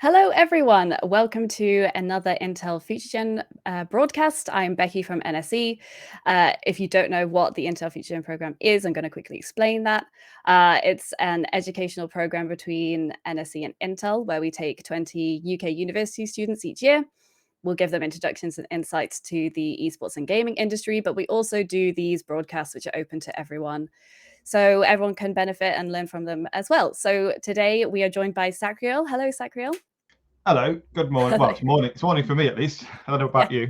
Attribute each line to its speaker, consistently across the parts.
Speaker 1: Hello, everyone. Welcome to another Intel FutureGen broadcast. I'm Becky from NSE. If you don't know what the Intel FutureGen program is, I'm going to quickly explain that. It's an educational program between NSE and Intel, where we take 20 UK university students each year. We'll give them introductions and insights to the esports and gaming industry, but we also do these broadcasts, which are open to everyone. So everyone can benefit and learn from them as well. So today we are joined by Sacriel. Hello, Sacriel.
Speaker 2: Hello, good morning. Well, it's morning. It's morning for me at least. I don't know about you.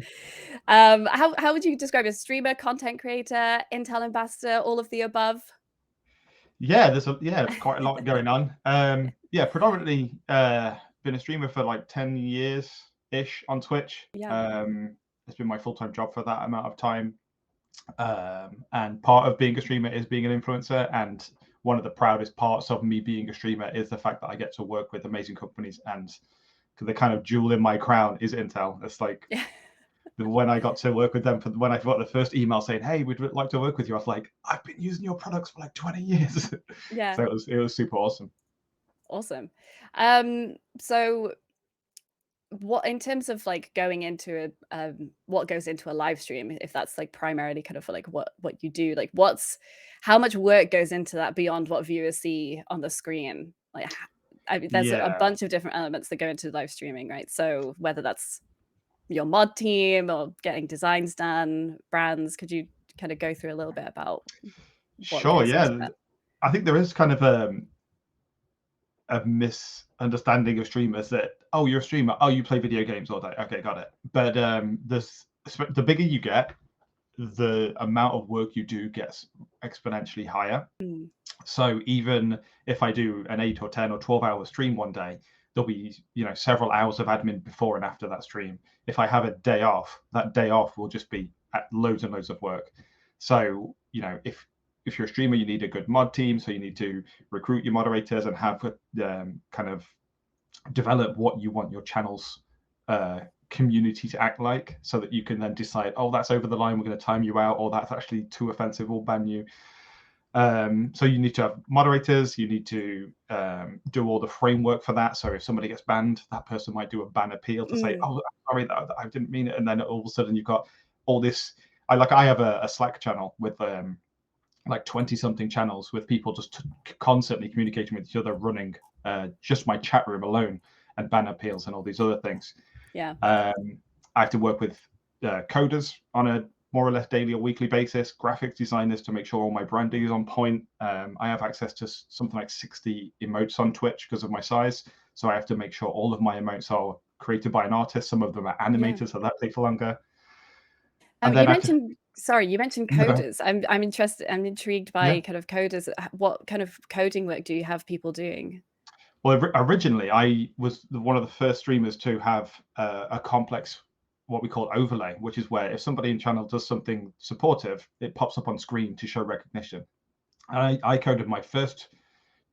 Speaker 1: How would you describe a streamer, content creator, Intel ambassador, all of the above?
Speaker 2: Yeah, there's quite a lot going on. Predominantly been a streamer for like 10 years ish on Twitch.
Speaker 1: Yeah.
Speaker 2: It's been my full-time job for that amount of time. And part of being a streamer is being an influencer. And one of the proudest parts of me being a streamer is the fact that I get to work with amazing companies, and the kind of jewel in my crown is Intel. It's like when I got to work with them, when I got the first email saying, "Hey, we'd like to work with you," I was like, "I've been using your products for like 20 years."
Speaker 1: Yeah.
Speaker 2: So it was super awesome.
Speaker 1: Awesome. So what, in terms of like going into what goes into a live stream, if that's like primarily kind of like what you do, like how much work goes into that beyond what viewers see on the screen? Like, I mean, there's a
Speaker 2: Yeah.
Speaker 1: bunch of different elements that go into live streaming, right? So whether that's your mod team or getting designs done, brands, could you kind of go through a little bit about what
Speaker 2: Sure.
Speaker 1: goes into
Speaker 2: Yeah.
Speaker 1: that?
Speaker 2: I think there is kind of a misunderstanding of streamers that, oh, you're a streamer, oh, you play video games all day. Okay, got it. But the bigger you get, the amount of work you do gets exponentially higher.
Speaker 1: Mm.
Speaker 2: So even if I do an 8 or 10 or 12-hour stream one day, there'll be several hours of admin before and after that stream. If I have a day off, that day off will just be loads and loads of work. So if you're a streamer, you need a good mod team. So you need to recruit your moderators and have kind of develop what you want your channel's community to act like, so that you can then decide, oh, that's over the line, we're going to time you out, or that's actually too offensive, we'll ban you. So you need to have moderators, you need to do all the framework for that. So if somebody gets banned, that person might do a ban appeal to say, oh, sorry, I didn't mean it. And then all of a sudden you've got all this. I have a Slack channel with like 20 something channels with people just constantly communicating with each other, running just my chat room alone, and ban appeals and all these other things.
Speaker 1: Yeah.
Speaker 2: I have to work with coders on a more or less daily or weekly basis, graphics designers to make sure all my branding is on point. I have access to something like 60 emotes on Twitch because of my size. So I have to make sure all of my emotes are created by an artist. Some of them are animated, so that takes longer. And then
Speaker 1: You mentioned coders. I'm interested. I'm intrigued by kind of coders. What kind of coding work do you have people doing?
Speaker 2: Well, originally I was one of the first streamers to have a complex, what we call overlay, which is where if somebody in channel does something supportive, it pops up on screen to show recognition. And I coded my first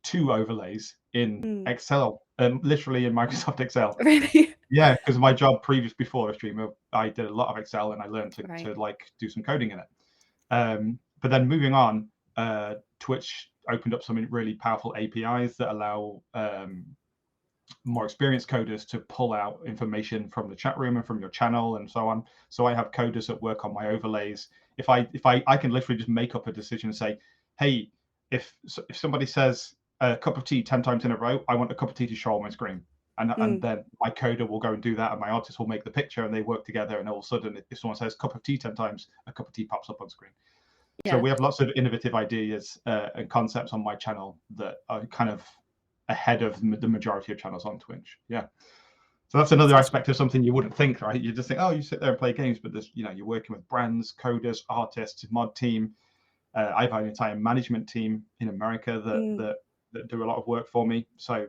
Speaker 2: 2 overlays in Excel, literally in Microsoft Excel.
Speaker 1: Really?
Speaker 2: Yeah, because my job before a streamer, I did a lot of Excel, and I learned to
Speaker 1: Right.
Speaker 2: like do some coding in it. But then moving on, Twitch opened up some really powerful APIs that allow more experienced coders to pull out information from the chat room and from your channel and so on. So I have coders that work on my overlays. If I can literally just make up a decision and say, hey, if somebody says a cup of tea 10 times in a row, I want a cup of tea to show on my screen. And then my coder will go and do that, and my artist will make the picture, and they work together. And all of a sudden, if someone says cup of tea 10 times, a cup of tea pops up on screen. So
Speaker 1: Yeah.
Speaker 2: we have lots of innovative ideas and concepts on my channel that are kind of ahead of the majority of channels on Twitch. Yeah. So that's another aspect of something you wouldn't think, right? You just think, oh, you sit there and play games, but there's, you're working with brands, coders, artists, mod team. I have an entire management team in America that do a lot of work for me. So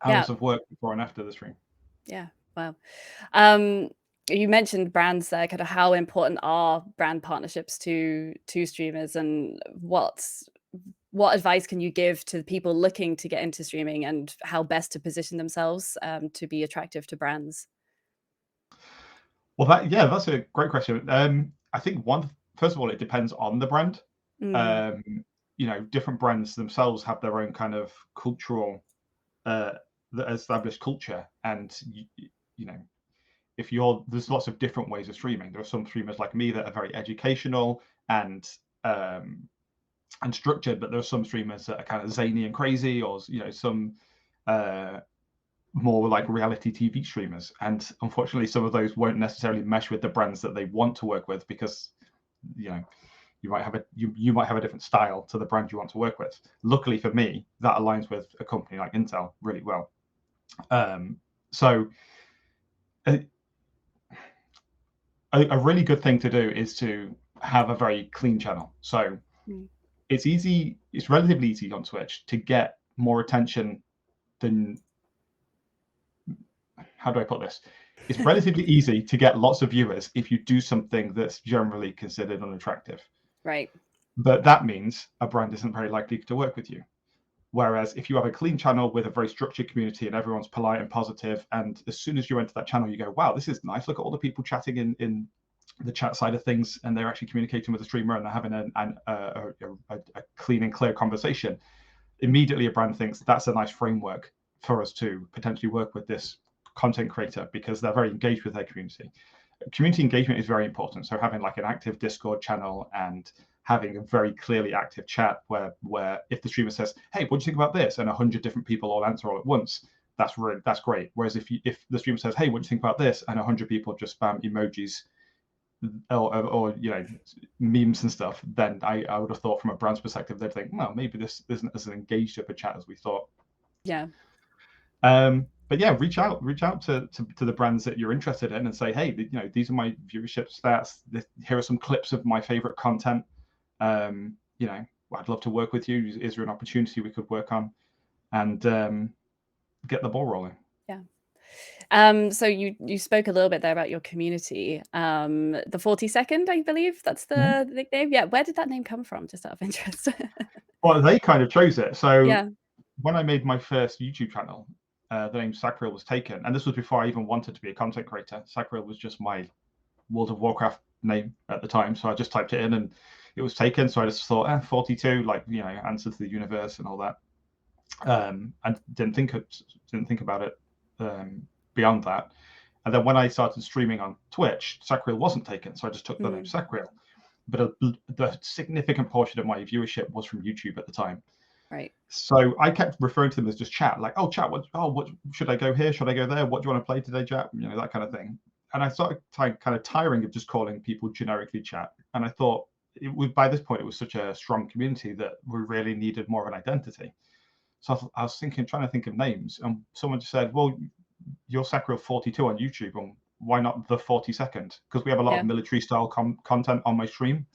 Speaker 2: hours of work before and after the stream.
Speaker 1: Yeah. Wow. You mentioned brands there. Kind of how important are brand partnerships to streamers, and what advice can you give to people looking to get into streaming, and how best to position themselves to be attractive to brands?
Speaker 2: Well, that's a great question. I think first of all, it depends on the brand. Different brands themselves have their own kind of cultural the established culture, and you know, if there's lots of different ways of streaming. There are some streamers like me that are very educational and structured, but there are some streamers that are kind of zany and crazy, or some more like reality TV streamers. And unfortunately, some of those won't necessarily mesh with the brands that they want to work with, because you might have a different style to the brand you want to work with. Luckily for me, that aligns with a company like Intel really well. So a really good thing to do is to have a very clean channel. So it's relatively easy on Twitch to get more attention than, how do I put this? It's relatively easy to get lots of viewers if you do something that's generally considered unattractive.
Speaker 1: Right.
Speaker 2: But that means a brand isn't very likely to work with you. Whereas if you have a clean channel with a very structured community and everyone's polite and positive, and as soon as you enter that channel, you go, wow, this is nice. Look at all the people chatting in the chat side of things, and they're actually communicating with the streamer, and they're having a clean and clear conversation. Immediately a brand thinks that's a nice framework for us to potentially work with this content creator, because they're very engaged with their community. Community engagement is very important. So having like an active Discord channel and having a very clearly active chat where if the streamer says, hey, what do you think about this, and 100 different people all answer all at once, that's great. Whereas if the streamer says, hey, what do you think about this, and 100 people just spam emojis or memes and stuff, then I would have thought from a brand's perspective, they'd think, well, maybe this isn't as engaged of a chat as we thought.
Speaker 1: Yeah.
Speaker 2: But yeah, reach out to the brands that you're interested in and say, hey, these are my viewership stats. Here are some clips of my favorite content. I'd love to work with you. Is there an opportunity we could work on? And get the ball rolling.
Speaker 1: Yeah. So you spoke a little bit there about your community. The 42nd, I believe that's the nickname. Yeah. Where did that name come from? Just out of interest.
Speaker 2: Well, they kind of chose it. So
Speaker 1: yeah.
Speaker 2: When I made my first YouTube channel, the name Sacriel was taken, and this was before I even wanted to be a content creator. Sacriel was just my World of Warcraft name at the time, so I just typed it in and it was taken. So I just thought, 42, answer to the universe and all that. I didn't think about it beyond that. And then when I started streaming on Twitch, Sacriel wasn't taken, so I just took the name Sacriel. But the significant portion of my viewership was from YouTube at the time.
Speaker 1: Right.
Speaker 2: So I kept referring to them as just chat, like, oh, chat, what should I go here? Should I go there? What do you want to play today, chat? That kind of thing. And I started kind of tiring of just calling people generically chat. And I thought by this point, it was such a strong community that we really needed more of an identity. So I was trying to think of names, and someone just said, well, you're Sacriel 42 on YouTube, and why not the 42nd? Because we have a lot of military style content on my stream,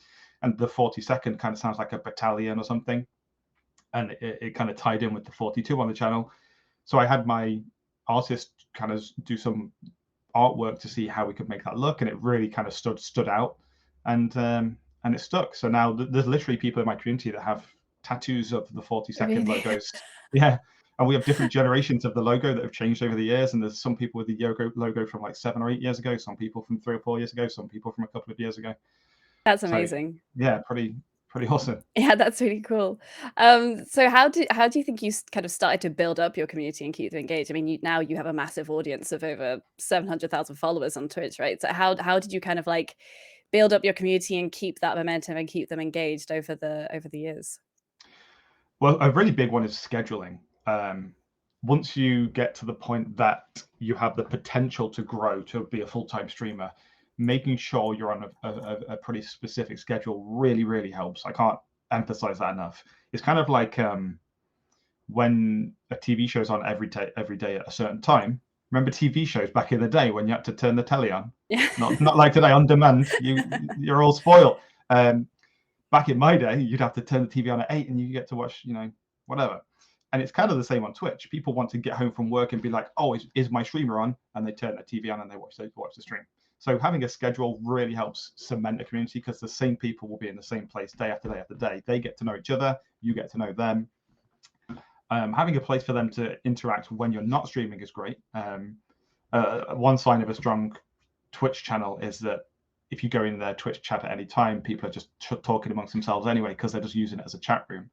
Speaker 2: and the 42nd kind of sounds like a battalion or something. And it kind of tied in with the 42 on the channel. So I had my artist kind of do some artwork to see how we could make that look, and it really kind of stood out, and it stuck. So now there's literally people in my community that have tattoos of the 42nd logos. Yeah. And we have different generations of the logo that have changed over the years. And there's some people with the logo from like 7 or 8 years ago, some people from 3 or 4 years ago, some people from a couple of years ago.
Speaker 1: That's amazing.
Speaker 2: So, yeah, pretty awesome.
Speaker 1: Yeah, that's really cool. So how do you think you kind of started to build up your community and keep them engaged? I mean, now you have a massive audience of over 700,000 followers on Twitch, right? So how did you kind of like build up your community and keep that momentum and keep them engaged over the years?
Speaker 2: Well, a really big one is scheduling. Once you get to the point that you have the potential to grow to be a full-time streamer, making sure you're on a pretty specific schedule really helps. I can't emphasize that enough. It's kind of like when a TV show's on every day at a certain time. Remember TV shows back in the day when you had to turn the telly on?
Speaker 1: Yeah.
Speaker 2: Not like today on demand. You're all spoiled. Back in my day, you'd have to turn the TV on at 8 and you get to watch, whatever. And it's kind of the same on Twitch. People want to get home from work and be like, oh, is my streamer on? And they turn their TV on and they watch the stream. So having a schedule really helps cement a community, because the same people will be in the same place day after day after day. They get to know each other. You get to know them. Having a place for them to interact when you're not streaming is great. One sign of a strong Twitch channel is that if you go in their Twitch chat at any time, people are just talking amongst themselves anyway, because they're just using it as a chat room.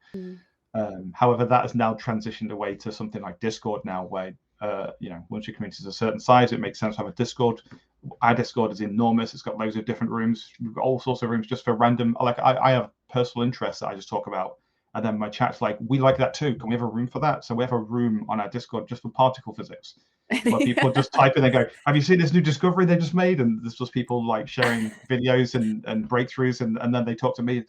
Speaker 2: However, that has now transitioned away to something like Discord now, where once your community is a certain size, it makes sense to have a Discord. Our Discord is enormous. It's got loads of different rooms. We've got all sorts of rooms just for random. Like I have personal interests that I just talk about, and then my chat's like, we like that too. Can we have a room for that? So we have a room on our Discord just for particle physics, where people just type in and go, have you seen this new discovery they just made? And there's just people like sharing videos and breakthroughs, and then they talk to me.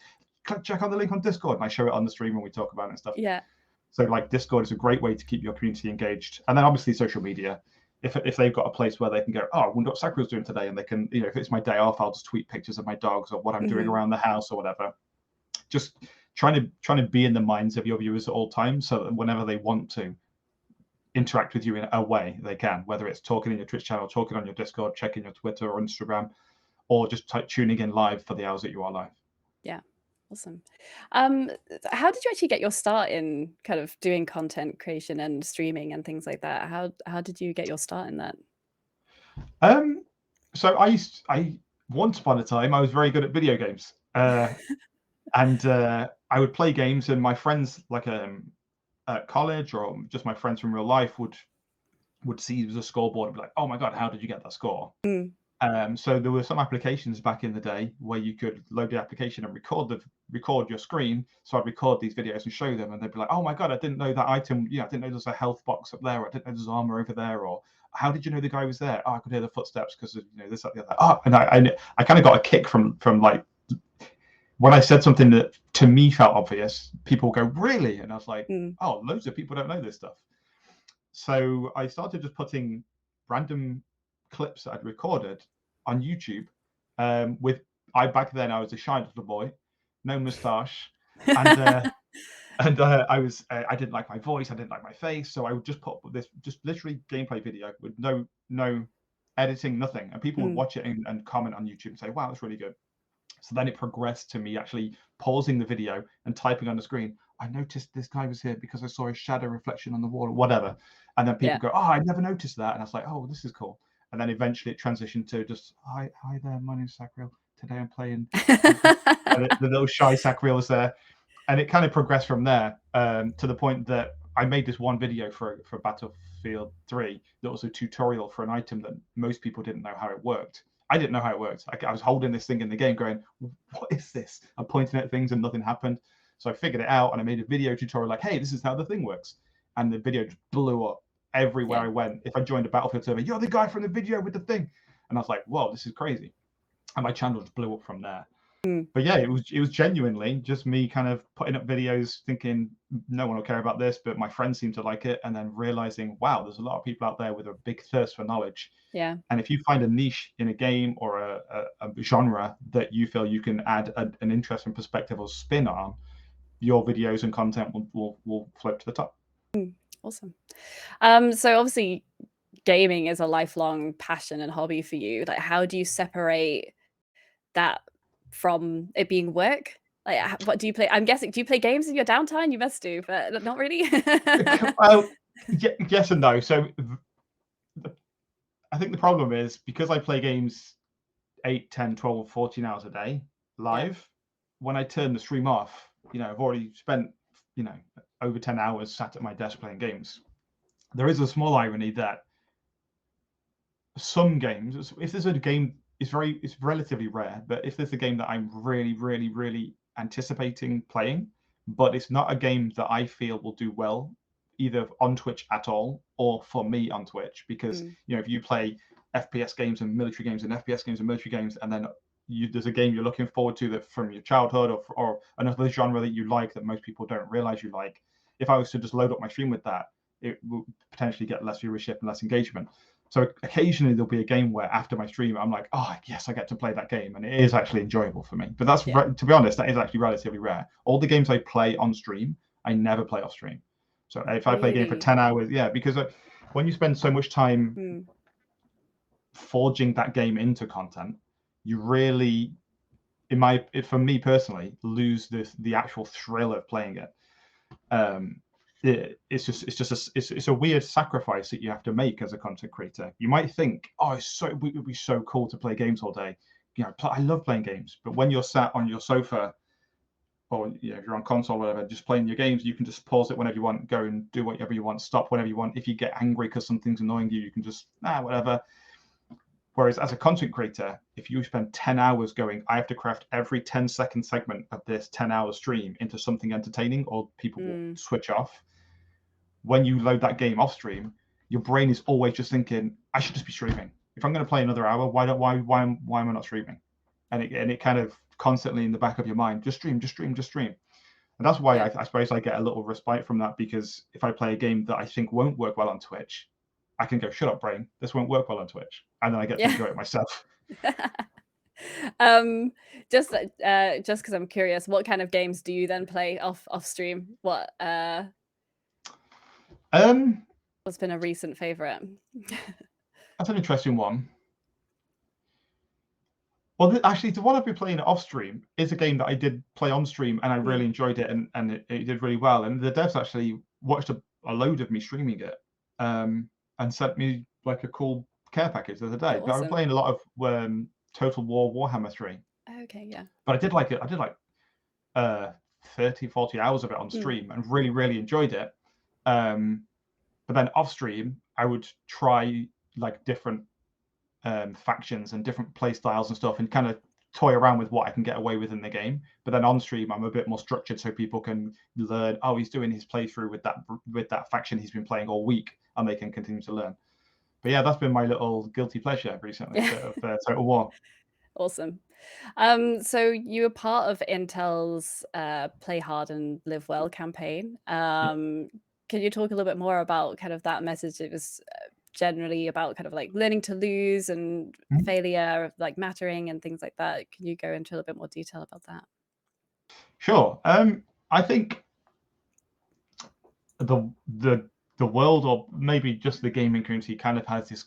Speaker 2: Check out the link on Discord, and I show it on the stream when we talk about it and stuff.
Speaker 1: Yeah.
Speaker 2: So like Discord is a great way to keep your community engaged. And then obviously social media. If they've got a place where they can go, oh, I wonder what Sacriel's doing today, and they can, if it's my day off, I'll just tweet pictures of my dogs or what I'm doing around the house or whatever. Just trying to be in the minds of your viewers at all times, so that whenever they want to interact with you in a way, they can, whether it's talking in your Twitch channel, talking on your Discord, checking your Twitter or Instagram, or just tuning in live for the hours that you are live.
Speaker 1: Yeah. Awesome. How did you actually get your start in kind of doing content creation and streaming and things like that? How did you get your start in that?
Speaker 2: So I once upon a time I was very good at video games, and I would play games, and my friends like at college or just my friends from real life would see the scoreboard and be like, oh my god, how did you get that score? So there were some applications back in the day where you could load the application and record your screen. So I'd record these videos and show them, and they'd be like, oh my god, I didn't know that item, I didn't know there's a health box up there, or I didn't know there's armor over there, or how did you know the guy was there? Oh, I could hear the footsteps because of this, that, the other. Oh, and I kind of got a kick from like when I said something that to me felt obvious, people go, really? And I was like, oh, loads of people don't know this stuff. So I started just putting random clips that I'd recorded on YouTube. Back then I was a shy little boy, no moustache, and I didn't like my voice, I didn't like my face, so I would just put this just literally gameplay video with no editing, nothing, and people would watch it and comment on YouTube and say, wow, that's really good. So then it progressed to me actually pausing the video and typing on the screen, I noticed this guy was here because I saw his shadow reflection on the wall or whatever. And then people go, oh, I never noticed that. And I was like, oh, this is cool. And then eventually it transitioned to just, hi there, my name's Sacriel. Today I'm playing. And the little shy Sacriel was there. And it kind of progressed from there to the point that I made this one video for Battlefield 3 that was a tutorial for an item that most people didn't know how it worked. I didn't know how it worked. I was holding this thing in the game going, what is this? I'm pointing at things and nothing happened. So I figured it out and I made a video tutorial like, hey, this is how the thing works. And the video just blew up everywhere I went. If I joined a Battlefield server, you're the guy from the video with the thing. And I was like, whoa, this is crazy. And my channel just blew up from there. But yeah, it was genuinely just me kind of putting up videos thinking no one will care about this, but my friends seem to like it, and then realizing, wow, there's a lot of people out there with a big thirst for knowledge.
Speaker 1: Yeah.
Speaker 2: And if you find a niche in a game or a genre that you feel you can add an interesting perspective or spin on, your videos and content will float to the top.
Speaker 1: Awesome. So obviously gaming is a lifelong passion and hobby for you. Like, how do you separate that from it being work? Like, what do you play? I'm guessing, do you play games in your downtime? You must do, but not really.
Speaker 2: Well, yes and no. So I think the problem is because I play games 8, 10, 12, 14 hours a day live, when I turn the stream off, I've already spent, over 10 hours sat at my desk playing games. There is a small irony that some games, if there's a game, it's relatively rare, but if there's a game that I'm really, really, really anticipating playing, but it's not a game that I feel will do well either on Twitch at all or for me on Twitch, because if you play FPS games and military games and FPS games and military games, and then there's a game you're looking forward to that from your childhood or another genre that you like that most people don't realize you like, if I was to just load up my stream with that, it will potentially get less viewership and less engagement. So occasionally there'll be a game where after my stream, I'm like, oh, yes, I get to play that game. And it is actually enjoyable for me. But that's, to be honest, that is actually relatively rare. All the games I play on stream, I never play off stream. So if I play a game for 10 hours, because when you spend so much time forging that game into content, you really, for me personally, lose the actual thrill of playing it. It's a weird sacrifice that you have to make as a content creator. You might think, oh, it would be so cool to play games all day. I love playing games, but when you're sat on your sofa or if you're on console or whatever, just playing your games, you can just pause it whenever you want, go and do whatever you want, stop whenever you want. If you get angry because something's annoying you, you can just whatever. Whereas as a content creator, if you spend 10 hours going, I have to craft every 10-second segment of this 10-hour stream into something entertaining, or people will switch off. When you load that game off stream, your brain is always just thinking, I should just be streaming. If I'm going to play another hour, why am I not streaming? And it kind of constantly in the back of your mind, just stream. And that's why I suppose I get a little respite from that, because if I play a game that I think won't work well on Twitch, I can go, shut up, brain, this won't work well on Twitch. And then I get to enjoy it myself.
Speaker 1: Just because I'm curious, what kind of games do you then play off stream? What's been a recent favorite?
Speaker 2: That's an interesting one. Well, actually, the one I've been playing off stream is a game that I did play on stream, and I really enjoyed it, and it did really well. And the devs actually watched a load of me streaming it, and sent me like a cool care package the other day.
Speaker 1: Awesome.
Speaker 2: But I've been playing a lot of Total War Warhammer 3.
Speaker 1: Okay, yeah.
Speaker 2: But I did like 30, 40 hours of it on stream, and really, really enjoyed it. But then off stream, I would try like different factions and different play styles and stuff, and kind of toy around with what I can get away with in the game. But then on stream, I'm a bit more structured, so people can learn, oh, he's doing his playthrough with that faction he's been playing all week, and they can continue to learn. But yeah, that's been my little guilty pleasure recently of Total War.
Speaker 1: Awesome. So you were part of Intel's Play Hard and Live Well campaign. Can you talk a little bit more about kind of that message? It was generally about kind of like learning to lose and failure, like mattering and things like that. Can you go into a little bit more detail about that?
Speaker 2: Sure. I think the world, or maybe just the gaming community, kind of has this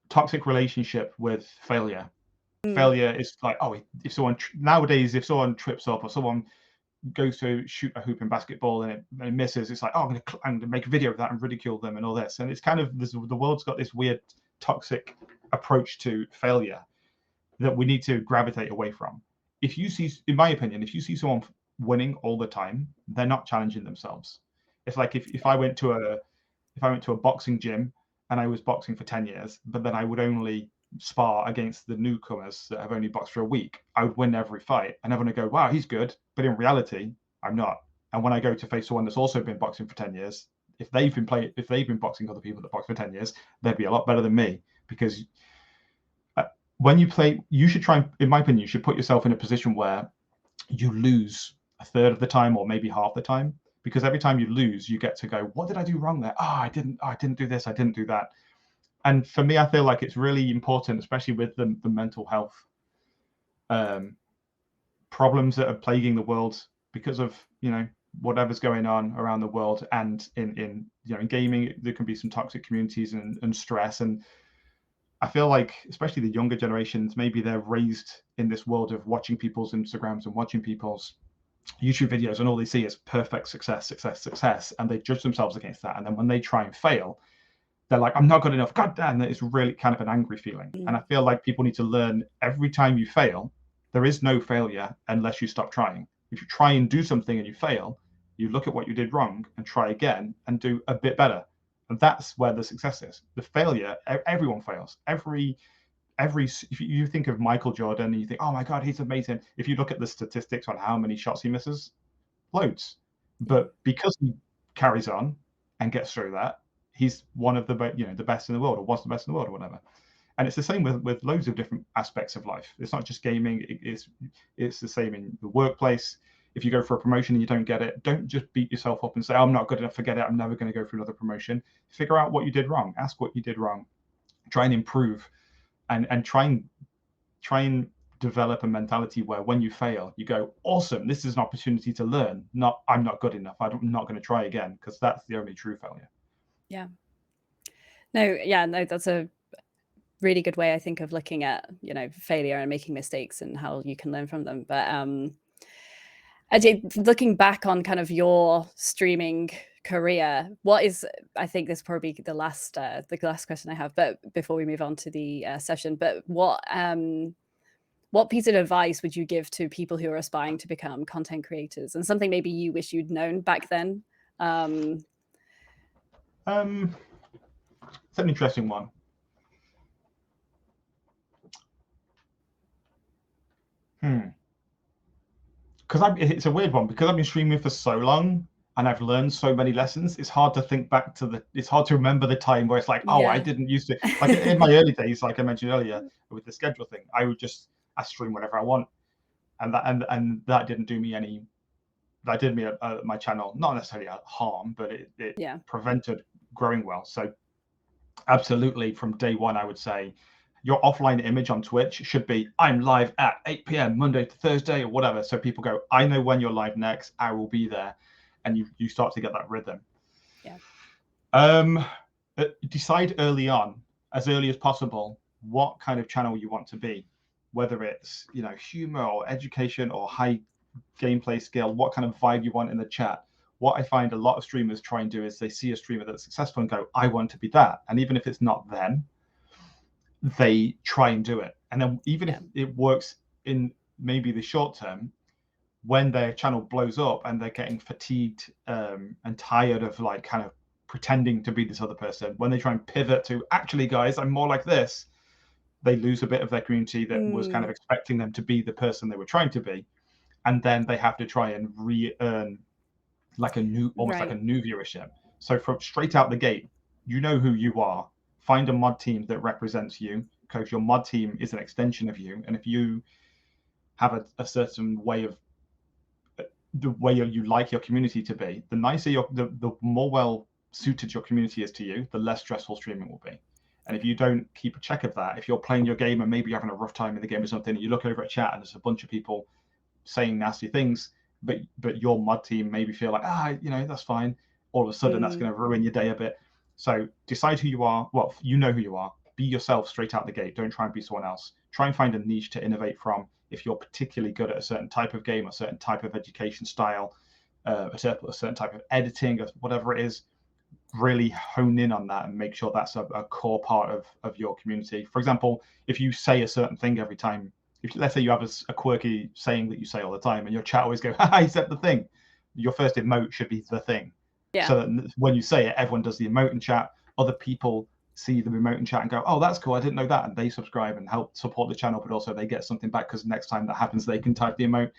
Speaker 2: toxic relationship with failure. Failure is like, oh, if someone nowadays, if someone trips up or someone goes to shoot a hoop in basketball and it misses, it's like, oh, I'm gonna make a video of that and ridicule them and all this. And it's kind of the world's got this weird toxic approach to failure that we need to gravitate away from. If you see, in my opinion, if you see someone winning all the time, they're not challenging themselves. It's like if I went to a boxing gym and I was boxing for 10 years, but then I would only spar against the newcomers that have only boxed for a week, I would win every fight, and everyone would go, wow, he's good. But in reality, I'm not. And when I go to face someone that's also been boxing for 10 years, if they've been boxing other people that box for 10 years, they'd be a lot better than me. Because when you play, you should try, in my opinion, you should put yourself in a position where you lose a third of the time, or maybe half the time. Because every time you lose, you get to go, what did I do wrong there? I didn't do this, I didn't do that. And for me, I feel like it's really important, especially with the mental health problems that are plaguing the world because of whatever's going on around the world. And in gaming, there can be some toxic communities and stress. And I feel like, especially the younger generations, maybe they're raised in this world of watching people's Instagrams and watching people's YouTube videos, and all they see is perfect success, and they judge themselves against that. And then when they try and fail, they're like, I'm not good enough. God damn, that is really kind of an angry feeling. And I feel like people need to learn, every time you fail, there is no failure unless you stop trying. If you try and do something and you fail, you look at what you did wrong and try again and do a bit better. And that's where the success is. The failure, everyone fails. If you think of Michael Jordan and you think, oh my God, he's amazing. If you look at the statistics on how many shots he misses, loads. But because he carries on and gets through that, he's one of the best in the world, or was the best in the world, or whatever. And it's the same with loads of different aspects of life. It's not just gaming. It's the same in the workplace. If you go for a promotion and you don't get it, don't just beat yourself up and say, oh, I'm not good enough, forget it, I'm never going to go for another promotion. Figure out what you did wrong. Ask what you did wrong. Try and improve, and try and develop a mentality where when you fail, you go, awesome, this is an opportunity to learn, not I'm not good enough, I'm not going to try again, because that's the only true failure.
Speaker 1: Yeah. No, that's a really good way, I think, of looking at, failure and making mistakes and how you can learn from them. But Ajay, looking back on kind of your streaming career, I think this is probably the last question I have, but before we move on to the session, but what what piece of advice would you give to people who are aspiring to become content creators, and something maybe you wish you'd known back then?
Speaker 2: It's an interesting one. Because it's a weird one, because I've been streaming for so long and I've learned so many lessons. It's hard to think back to it's hard to remember the time where it's like, oh, I didn't used to, like in my early days, like I mentioned earlier with the schedule thing, I stream whatever I want, and that didn't do me any. That did me my channel not necessarily harm, but it prevented growing well. So absolutely, from day one, I would say your offline image on Twitch should be, I'm live at 8 p.m. Monday to Thursday or whatever. So people go, I know when you're live next, I will be there. And you start to get that rhythm.
Speaker 1: Yeah.
Speaker 2: Decide early on, as early as possible, what kind of channel you want to be, whether it's, humor or education or high gameplay skill, what kind of vibe you want in the chat. What I find a lot of streamers try and do is they see a streamer that's successful and go, I want to be that. And even if it's not them, they try and do it. And then even if it works in maybe the short term, when their channel blows up and they're getting fatigued and tired of like kind of pretending to be this other person, when they try and pivot to, actually guys, I'm more like this, they lose a bit of their community that was kind of expecting them to be the person they were trying to be. And then they have to try and re-earn like a new, almost like a new viewership. So from straight out the gate, you know who you are. Find a mod team that represents you, because your mod team is an extension of you. And if you have a certain way of the way you like your community to be, the nicer the more well suited your community is to you, the less stressful streaming will be. And if you don't keep a check of that, if you're playing your game and maybe you're having a rough time in the game or something, and you look over at chat and there's a bunch of people saying nasty things, but your mod team maybe feel like, that's fine, all of a sudden that's going to ruin your day a bit. So decide who you are. Well, you know who you are. Be yourself straight out the gate. Don't try and be someone else. Try and find a niche to innovate from. If you're particularly good at a certain type of game, a certain type of education style, a certain type of editing, or whatever it is, really hone in on that and make sure that's a core part of your community. For example, if you say a certain thing every time, if let's say you have a quirky saying that you say all the time and your chat always go, I said the thing, your first emote should be the thing. So that when you say it, everyone does the emote in chat. Other people see the emote in chat and go, oh, that's cool, I didn't know that. And they subscribe and help support the channel, but also they get something back because next time that happens, they can type the emote.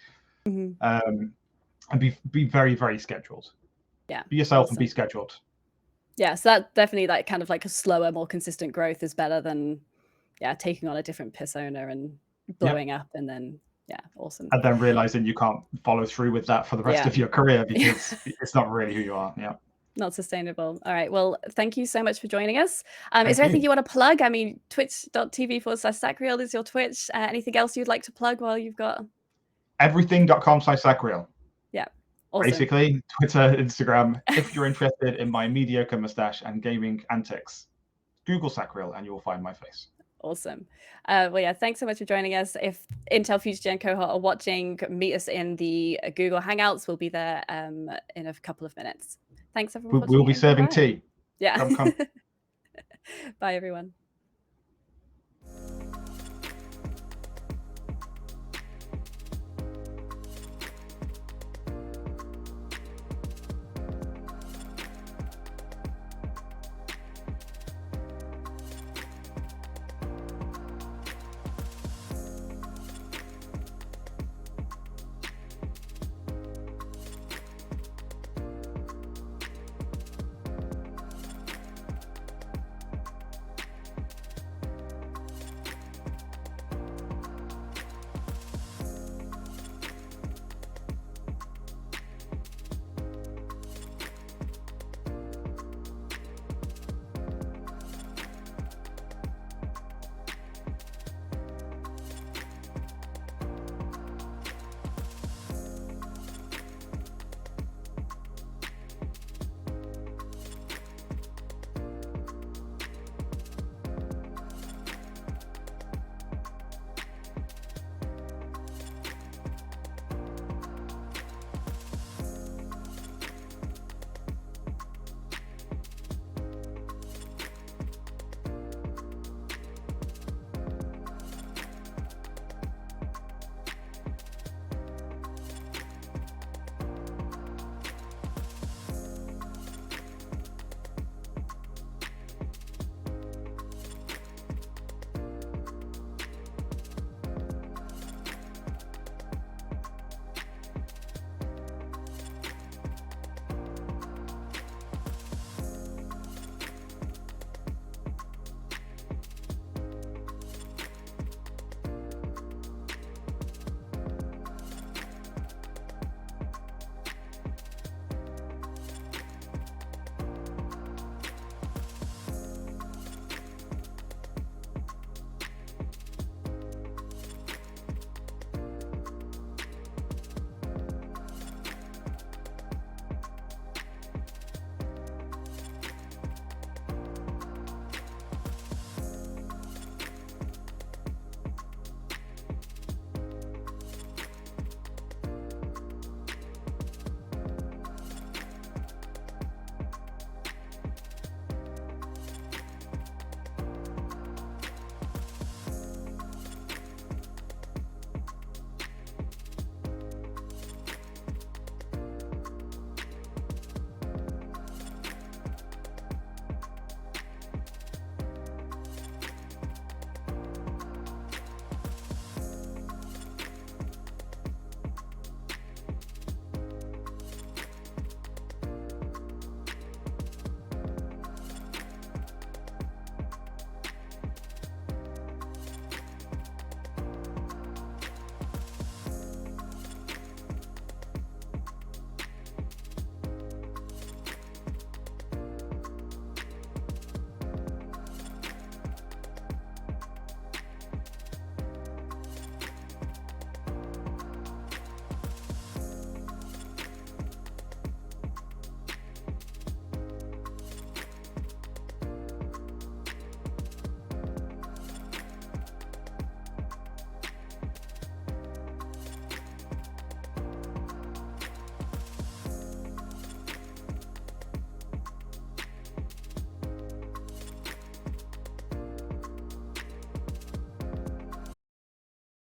Speaker 2: And be very, very scheduled. Be yourself and be scheduled.
Speaker 1: Yeah, so that definitely, like, kind of like a slower, more consistent growth is better than taking on a different persona and blowing up and then awesome.
Speaker 2: And then realizing you can't follow through with that for the rest of your career because it's not really who you are.
Speaker 1: Not sustainable. All right. Well, thank you so much for joining us. Is there anything you want to plug? I mean, twitch.tv/Sacriel is your Twitch. Anything else you'd like to plug while you've got?
Speaker 2: Everything.com/Sacriel.
Speaker 1: Yeah. Awesome.
Speaker 2: Basically, Twitter, Instagram. If you're interested in my mediocre mustache and gaming antics, Google Sacriel and you will find my face.
Speaker 1: Awesome. Well, yeah, thanks so much for joining us. If Intel FutureGen cohort are watching, meet us in the Google Hangouts. We'll be there in a couple of minutes. Thanks, everyone.
Speaker 2: We'll be serving tea.
Speaker 1: Yeah.
Speaker 2: Come.
Speaker 1: Bye, everyone.